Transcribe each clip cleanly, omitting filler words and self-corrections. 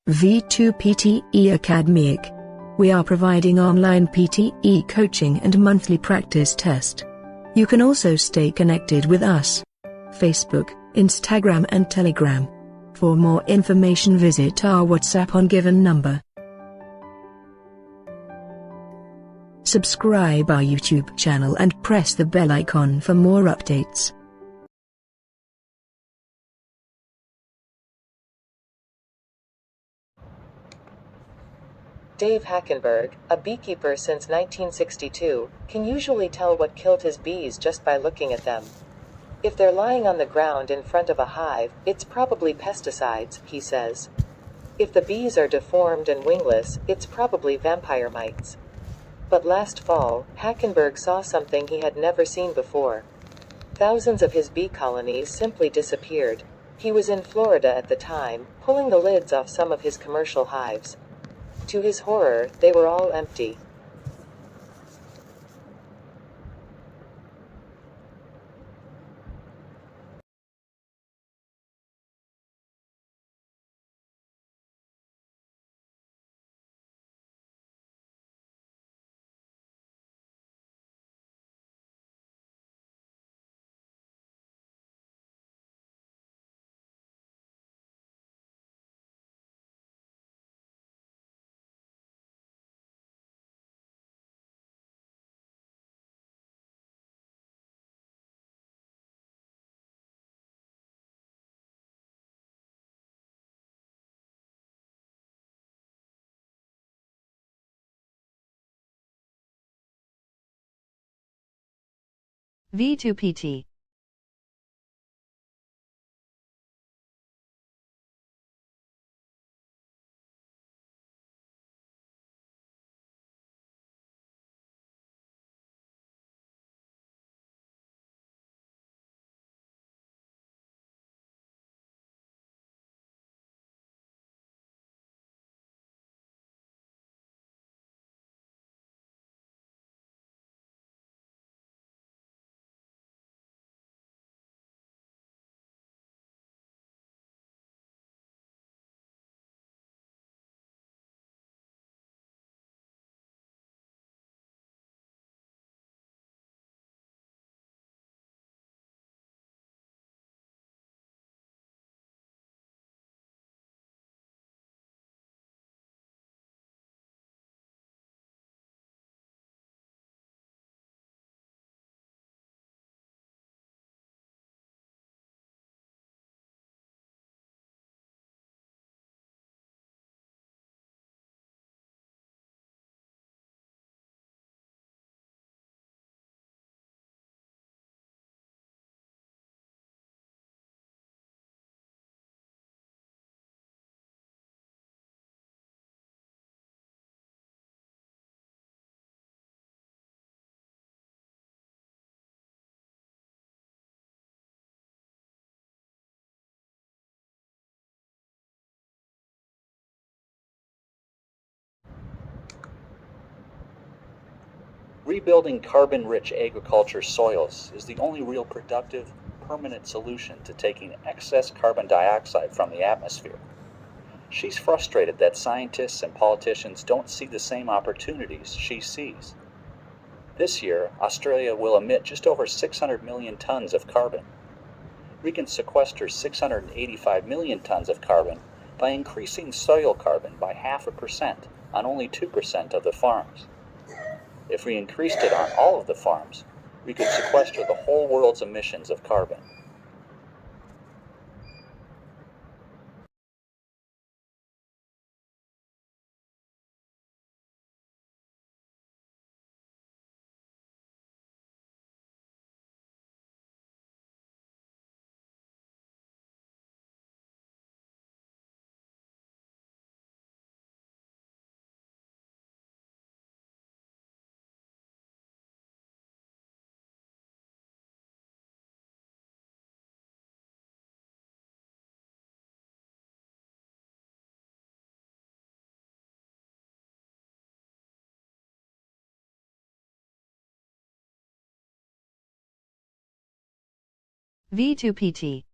V2PTE Academic. We are providing online PTE coaching and monthly practice test. You can also stay connected with us. Facebook, Instagram and Telegram. For more information visit our WhatsApp on given number. Subscribe our YouTube channel and press the bell icon for more updates. Dave Hackenberg, a beekeeper since 1962, can usually tell what killed his bees just by looking at them. If they're lying on the ground in front of a hive, it's probably pesticides, he says. If the bees are deformed and wingless, it's probably vampire mites. But last fall, Hackenberg saw something he had never seen before. Thousands of his bee colonies simply disappeared. He was in Florida at the time, pulling the lids off some of his commercial hives. To his horror, they were all empty. V2PT. Rebuilding carbon-rich agriculture soils is the only real productive, permanent solution to taking excess carbon dioxide from the atmosphere. She's frustrated that scientists and politicians don't see the same opportunities she sees. This year, Australia will emit just over 600 million tons of carbon. We can sequester 685 million tons of carbon by increasing soil carbon by 0.5% on only 2% of the farms. If we increased it on all of the farms, we could sequester the whole world's emissions of carbon. V2PT.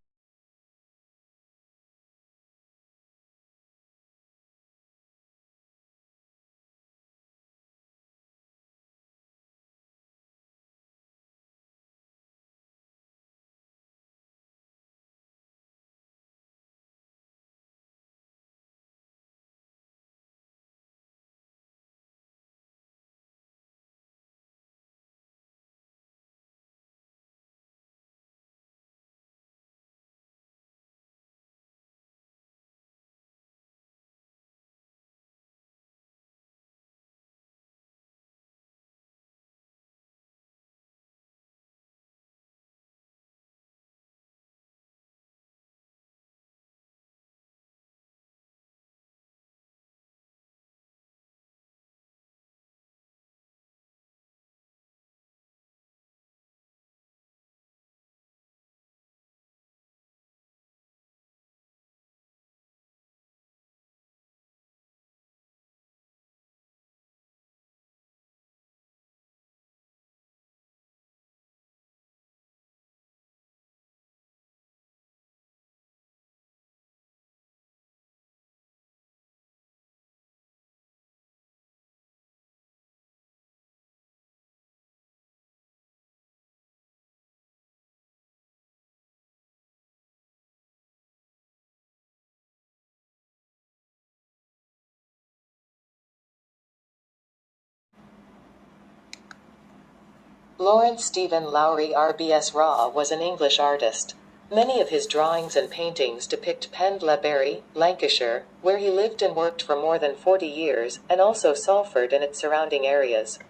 Lawrence Stephen Lowry RBS Raw was an English artist. Many of his drawings and paintings depict Pendlebury, Lancashire, where he lived and worked for more than 40 years, and also Salford and its surrounding areas.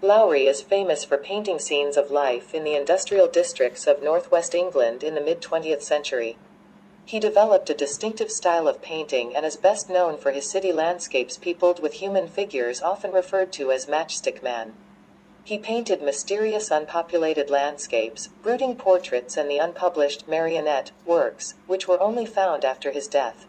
Lowry is famous for painting scenes of life in the industrial districts of northwest England in the mid-20th century. He developed a distinctive style of painting and is best known for his city landscapes peopled with human figures often referred to as Matchstick Man. He painted mysterious unpopulated landscapes, brooding portraits and the unpublished marionette works, which were only found after his death.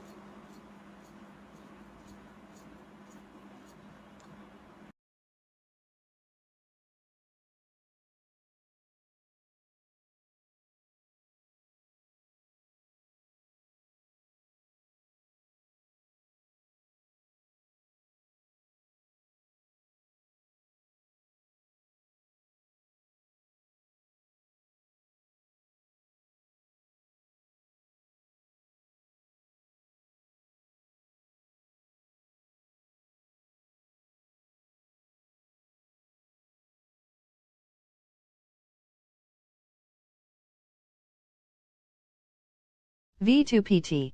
V2PT.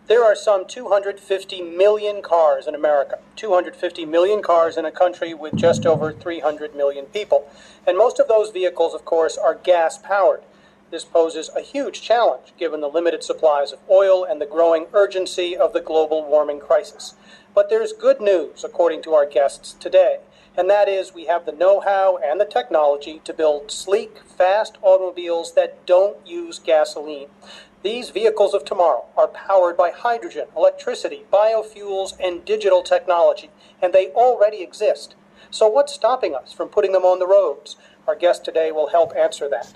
There are some 250 million cars in America, 250 million cars in a country with just over 300 million people. And most of those vehicles, of course, are gas-powered. This poses a huge challenge given the limited supplies of oil and the growing urgency of the global warming crisis. But there's good news, according to our guests today, and that is we have the know-how and the technology to build sleek, fast automobiles that don't use gasoline. These vehicles of tomorrow are powered by hydrogen, electricity, biofuels, and digital technology, and they already exist. So what's stopping us from putting them on the roads? Our guest today will help answer that.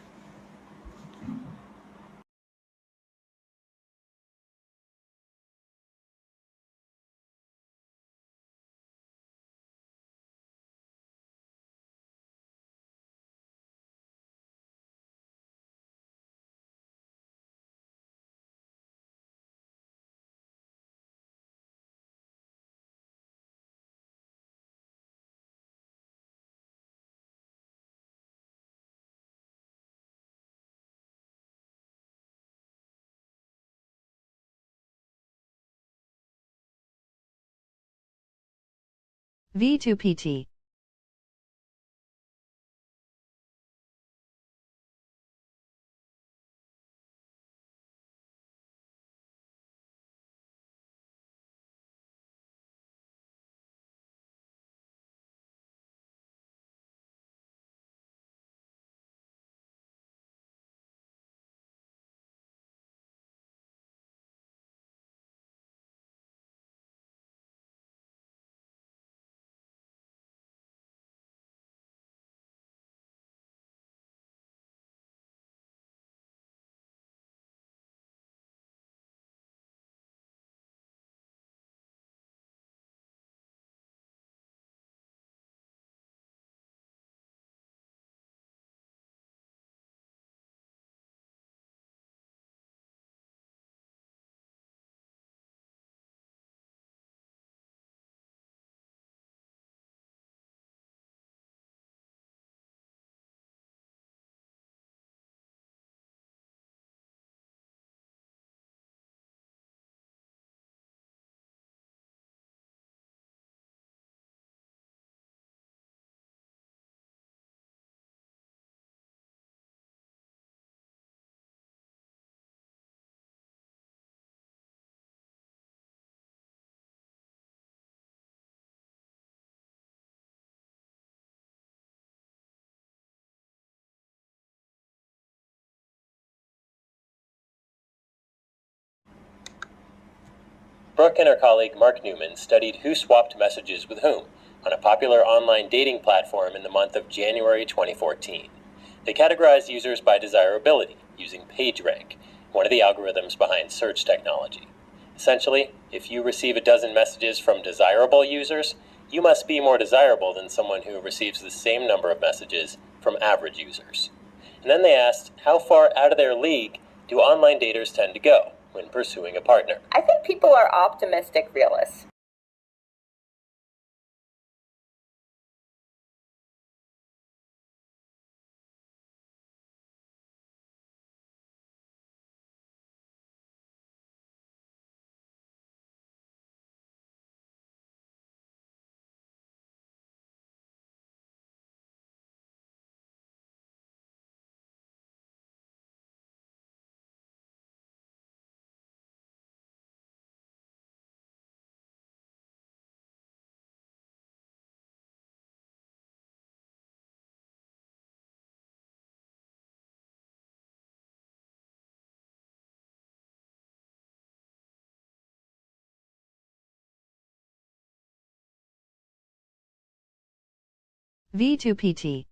V2PT. Brooke and her colleague Mark Newman studied who swapped messages with whom on a popular online dating platform in the month of January 2014. They categorized users by desirability using PageRank, one of the algorithms behind search technology. Essentially, if you receive a dozen messages from desirable users, you must be more desirable than someone who receives the same number of messages from average users. And then they asked, how far out of their league do online daters tend to go when pursuing a partner? I think people are optimistic realists. V2PT.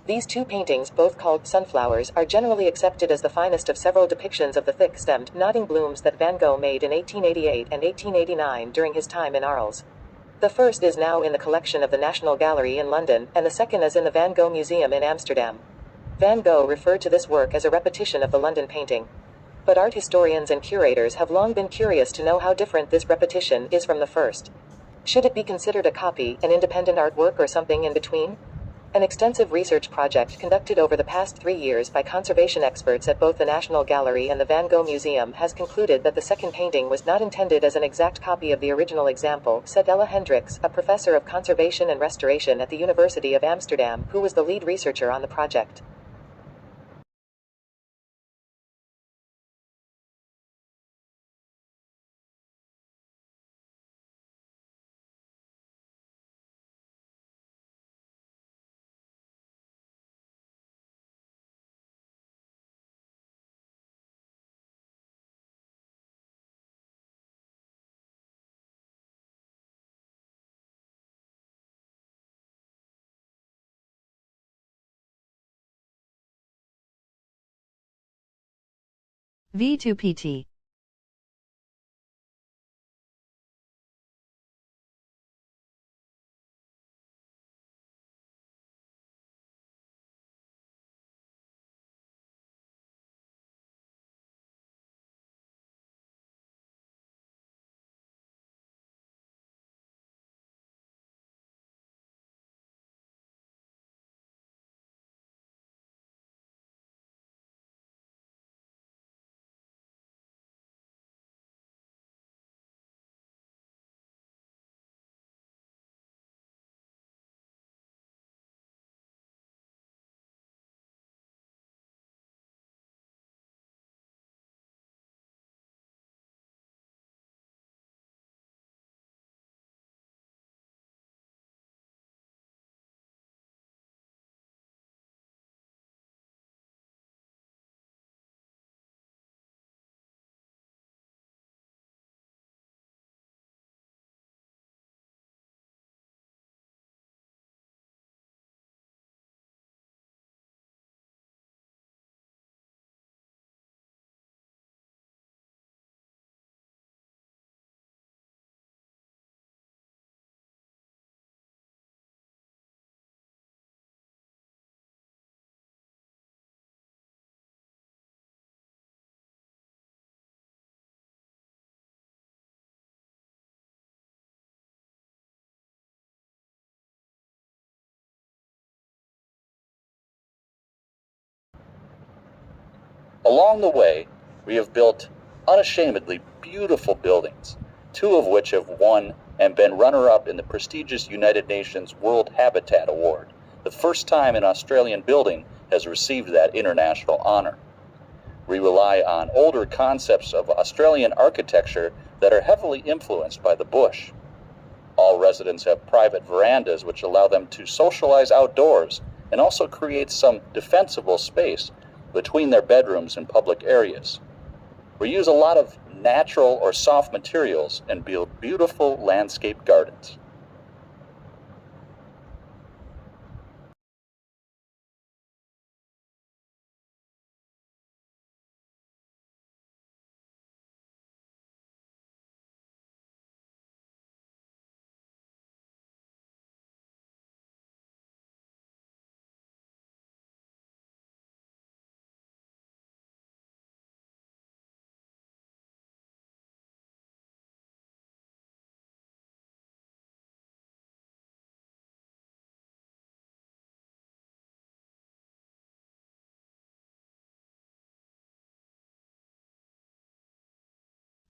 These two paintings, both called Sunflowers, are generally accepted as the finest of several depictions of the thick-stemmed, nodding blooms that Van Gogh made in 1888 and 1889 during his time in Arles. The first is now in the collection of the National Gallery in London, and the second is in the Van Gogh Museum in Amsterdam. Van Gogh referred to this work as a repetition of the London painting. But art historians and curators have long been curious to know how different this repetition is from the first. Should it be considered a copy, an independent artwork, or something in between? An extensive research project conducted over the past 3 years by conservation experts at both the National Gallery and the Van Gogh Museum has concluded that the second painting was not intended as an exact copy of the original example, said Ella Hendricks, a professor of conservation and restoration at the University of Amsterdam, who was the lead researcher on the project. V2PT. Along the way, we have built unashamedly beautiful buildings, two of which have won and been runner-up in the prestigious United Nations World Habitat Award, the first time an Australian building has received that international honor. We rely on older concepts of Australian architecture that are heavily influenced by the bush. All residents have private verandas which allow them to socialize outdoors and also create some defensible space between their bedrooms and public areas. We use a lot of natural or soft materials and build beautiful landscape gardens.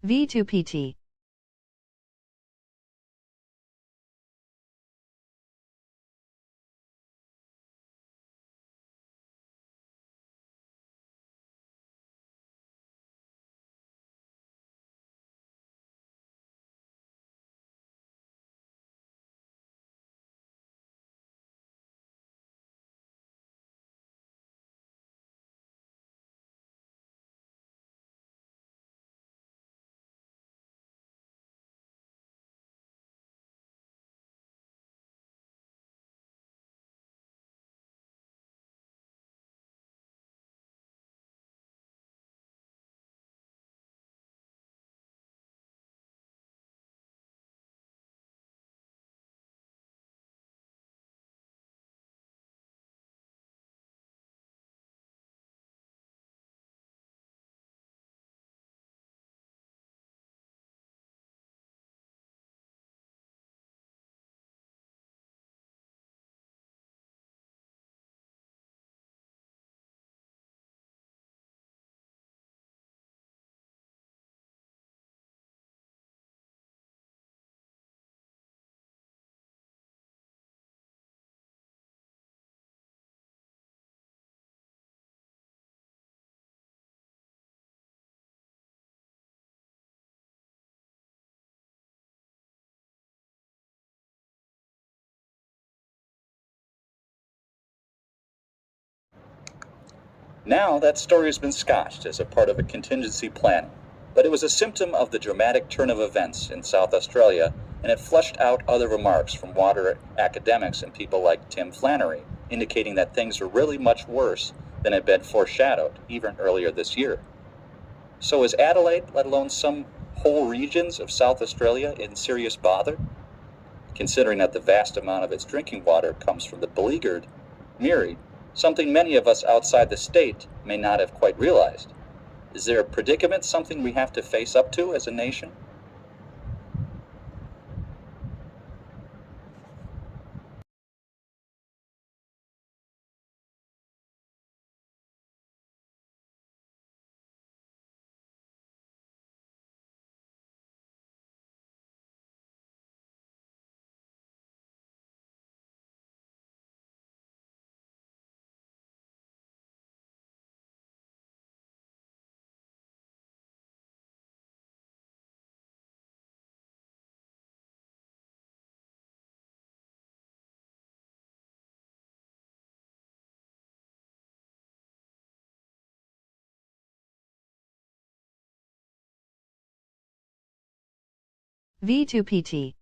V2PT. Now that story has been scotched as a part of a contingency planning, but it was a symptom of the dramatic turn of events in South Australia, and it flushed out other remarks from water academics and people like Tim Flannery, indicating that things are really much worse than had been foreshadowed even earlier this year. So is Adelaide, let alone some whole regions of South Australia, in serious bother? Considering that the vast amount of its drinking water comes from the beleaguered Murray, something many of us outside the state may not have quite realized. Is there a predicament, something we have to face up to as a nation? V2PT.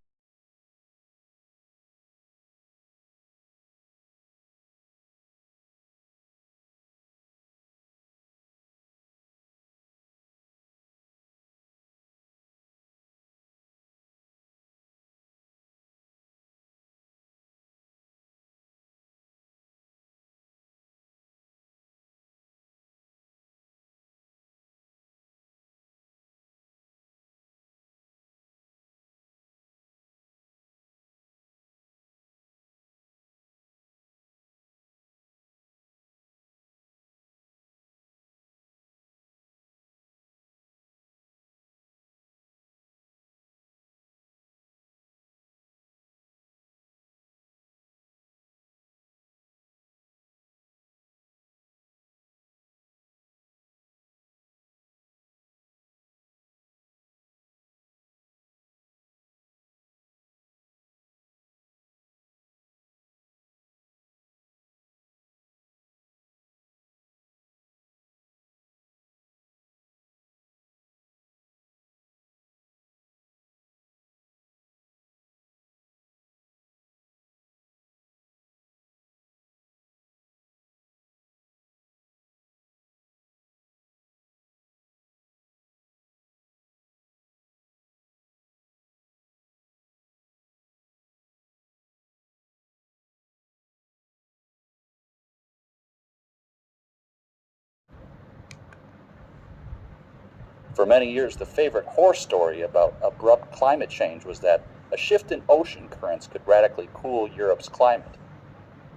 For many years, the favorite horror story about abrupt climate change was that a shift in ocean currents could radically cool Europe's climate.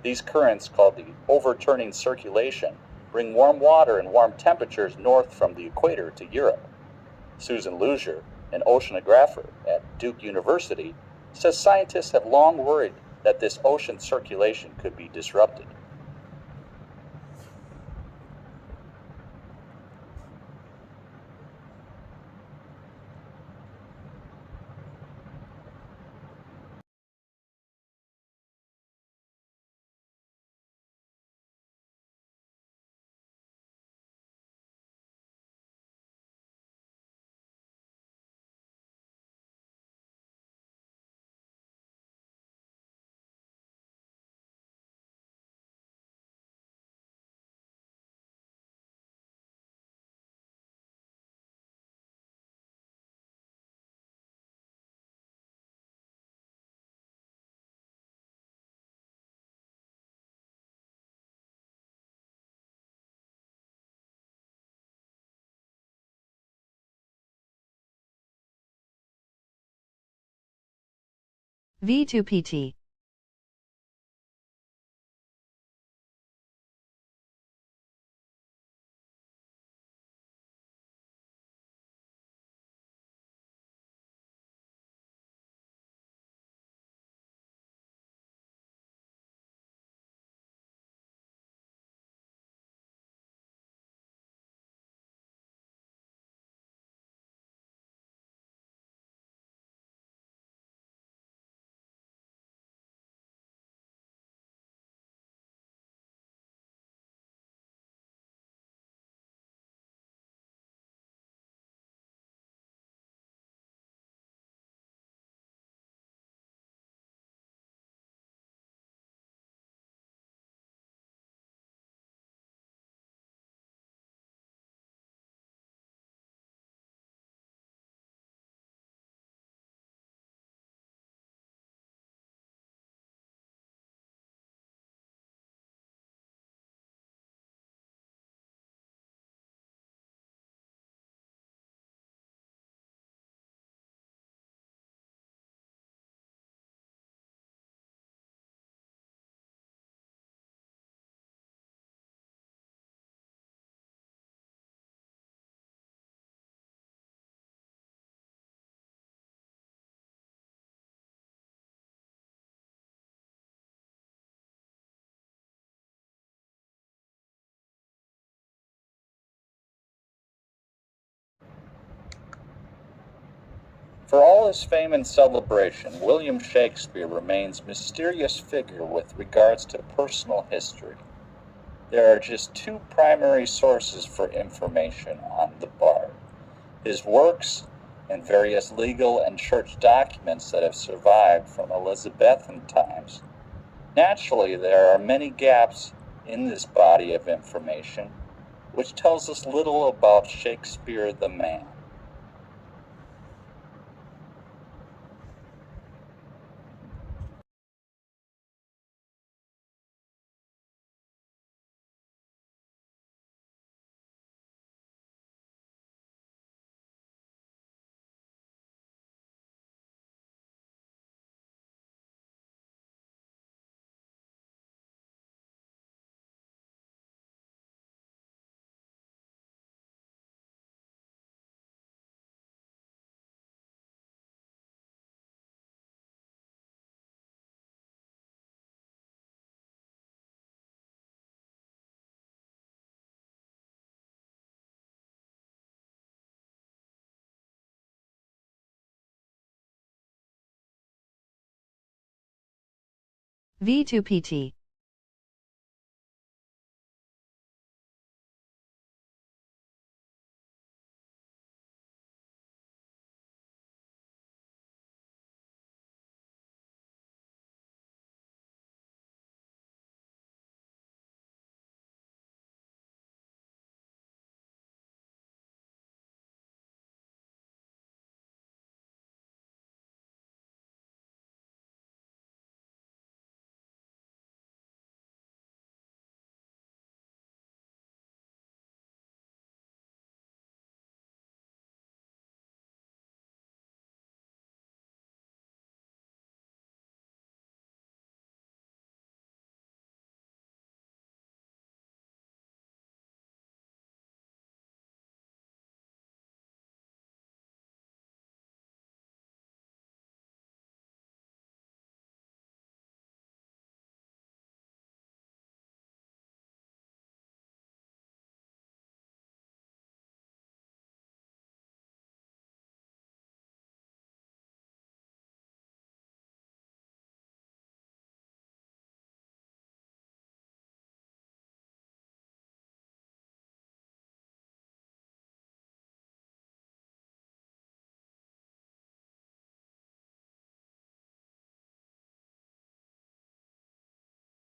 These currents, called the overturning circulation, bring warm water and warm temperatures north from the equator to Europe. Susan Luzier, an oceanographer at Duke University, says scientists have long worried that this ocean circulation could be disrupted. V2PT. For all his fame and celebration, William Shakespeare remains a mysterious figure with regards to personal history. There are just two primary sources for information on the bard: his works and various legal and church documents that have survived from Elizabethan times. Naturally, there are many gaps in this body of information, which tells us little about Shakespeare the man. V2PT.